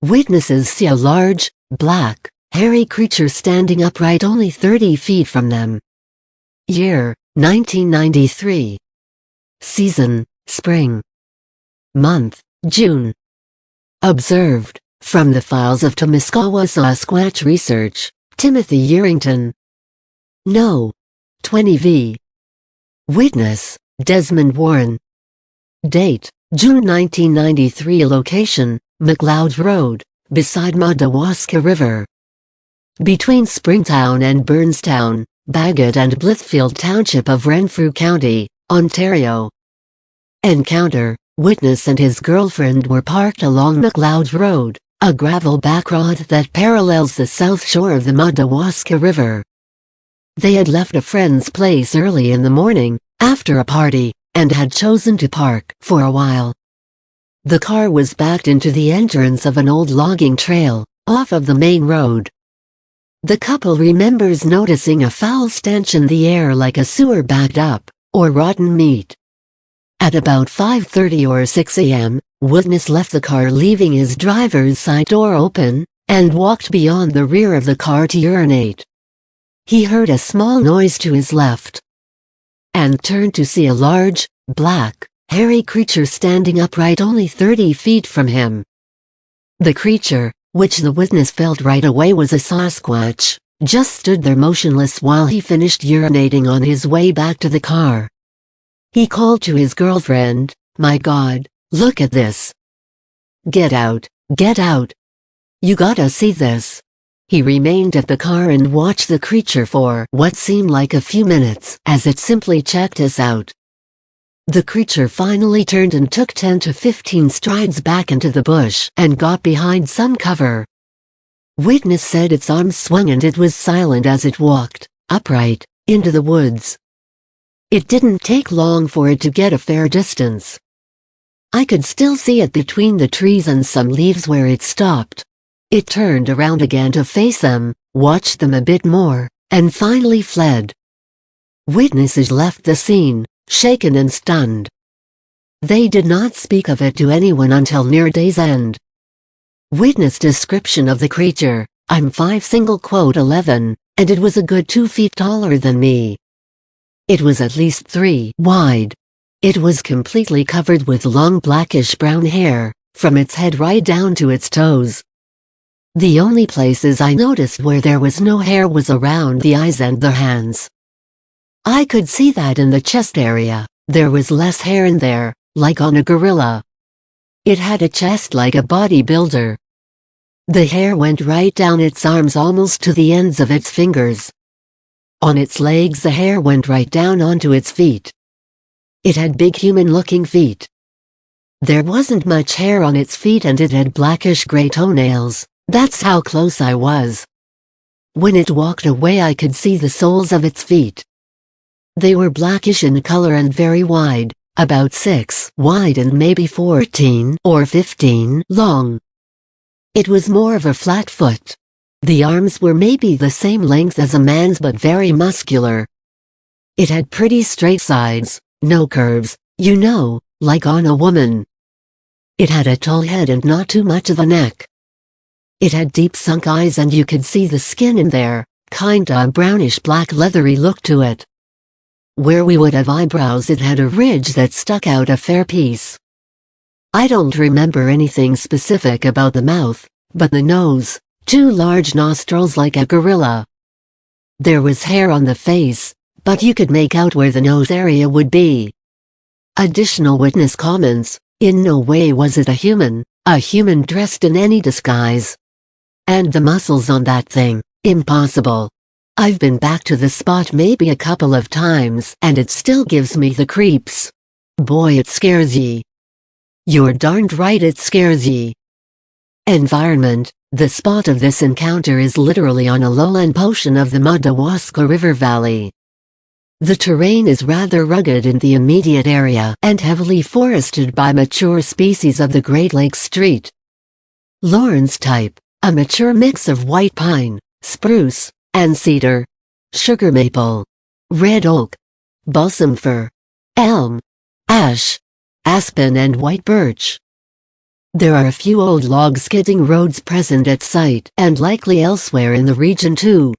Witnesses see a large, black, hairy creature standing upright only 30 feet from them. Year, 1993. Season, spring. Month, June. Observed, from the files of Temescawa Sasquatch Research, Timothy Yerington. No. 20v. Witness, Desmond Warren. Date, June 1993. Location, McLeod Road, beside Madawaska River. Between Springtown and Burnstown, Bagot and Blithfield Township of Renfrew County, Ontario. Encounter: witness and his girlfriend were parked along McLeod Road, a gravel backroad that parallels the south shore of the Madawaska River. They had left a friend's place early in the morning, after a party, and had chosen to park for a while. The car was backed into the entrance of an old logging trail, off of the main road. The couple remembers noticing a foul stench in the air like a sewer backed up, or rotten meat. At about 5:30 or 6 a.m., witness left the car leaving his driver's side door open, and walked beyond the rear of the car to urinate. He heard a small noise to his left, and turned to see a large, black, hairy creature standing upright only 30 feet from him. The creature, which the witness felt right away was a Sasquatch, just stood there motionless while he finished urinating on his way back to the car. He called to his girlfriend, "My God, look at this. Get out, get out. You gotta see this." He remained at the car and watched the creature for what seemed like a few minutes as it simply checked us out. The creature finally turned and took 10 to 15 strides back into the bush and got behind some cover. Witness said its arms swung and it was silent as it walked, upright, into the woods. It didn't take long for it to get a fair distance. I could still see it between the trees and some leaves where it stopped. It turned around again to face them, watched them a bit more, and finally fled. Witnesses left the scene, shaken and stunned. They did not speak of it to anyone until near day's end. Witness description of the creature: "I'm 5'11", and it was a good 2 feet taller than me. It was at least 3 wide. It was completely covered with long blackish-brown hair, from its head right down to its toes. The only places I noticed where there was no hair was around the eyes and the hands. I could see that in the chest area, there was less hair in there, like on a gorilla. It had a chest like a bodybuilder. The hair went right down its arms almost to the ends of its fingers. On its legs the hair went right down onto its feet. It had big human-looking feet. There wasn't much hair on its feet and it had blackish-gray toenails. That's how close I was. When it walked away I could see the soles of its feet. They were blackish in color and very wide, about 6 wide and maybe 14 or 15 long. It was more of a flat foot. The arms were maybe the same length as a man's but very muscular. It had pretty straight sides, no curves, you know, like on a woman. It had a tall head and not too much of a neck. It had deep sunk eyes and you could see the skin in there, kinda a brownish-black leathery look to it. Where we would have eyebrows it had a ridge that stuck out a fair piece. I don't remember anything specific about the mouth, but the nose, 2 large nostrils like a gorilla. There was hair on the face, but you could make out where the nose area would be. Additional witness comments: in no way was it a human dressed in any disguise. And the muscles on that thing, impossible. I've been back to the spot maybe a couple of times and it still gives me the creeps. Boy, it scares ye. You're darned right it scares ye. Environment: the spot of this encounter is literally on a lowland portion of the Madawaska River Valley. The terrain is rather rugged in the immediate area and heavily forested by mature species of the Great Lakes street. Lawrence type: a mature mix of white pine, spruce, and cedar, sugar maple, red oak, balsam fir, elm, ash, aspen and white birch. There are a few old log skidding roads present at site and likely elsewhere in the region too.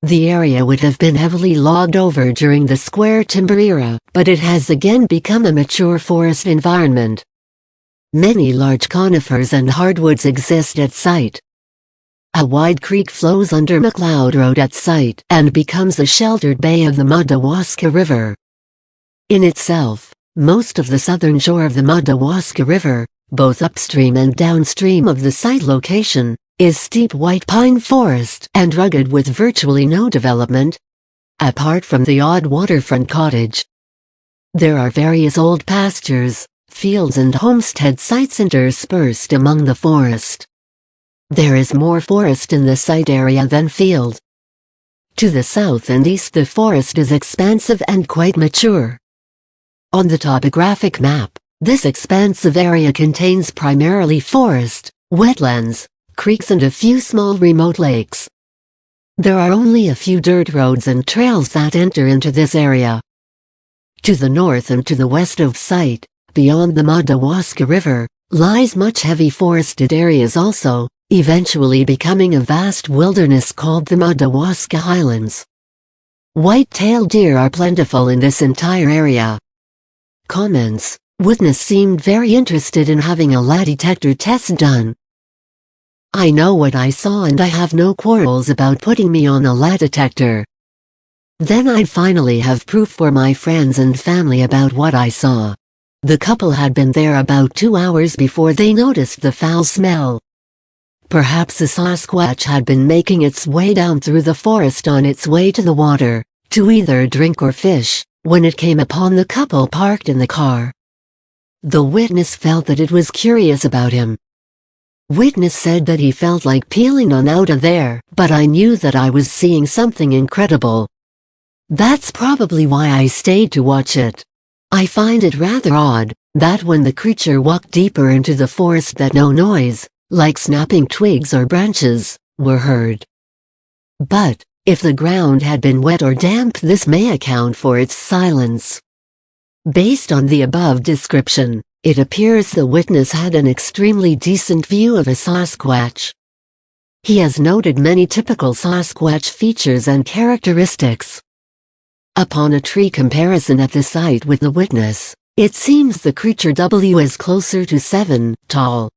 The area would have been heavily logged over during the square timber era, but it has again become a mature forest environment. Many large conifers and hardwoods exist at site. A wide creek flows under McLeod Road at site and becomes a sheltered bay of the Madawaska River. In itself, most of the southern shore of the Madawaska River, both upstream and downstream of the site location, is steep white pine forest and rugged with virtually no development, apart from the odd waterfront cottage. There are various old pastures, fields and homestead sites interspersed among the forest. There is more forest in the site area than field. To the south and east the forest is expansive and quite mature. On the topographic map, this expansive area contains primarily forest, wetlands, creeks and a few small remote lakes. There are only a few dirt roads and trails that enter into this area. To the north and to the west of site, beyond the Madawaska River, lies much heavy forested areas also, eventually becoming a vast wilderness called the Madawaska Highlands. White-tailed deer are plentiful in this entire area. Comments: Witness seemed very interested in having a lie detector test done. I know what I saw and I have no quarrels about putting me on a lie detector. Then I'd finally have proof for my friends and family about what I saw. The couple had been there about 2 hours before they noticed the foul smell. Perhaps a Sasquatch had been making its way down through the forest on its way to the water, to either drink or fish, when it came upon the couple parked in the car. The witness felt that it was curious about him. Witness said that he felt like peeling on out of there, but I knew that I was seeing something incredible. That's probably why I stayed to watch it. I find it rather odd that when the creature walked deeper into the forest that no noise, like snapping twigs or branches, were heard. But, if the ground had been wet or damp, this may account for its silence. Based on the above description, it appears the witness had an extremely decent view of a Sasquatch. He has noted many typical Sasquatch features and characteristics. Upon a tree comparison at the site with the witness, it seems the creature W is closer to 7 tall.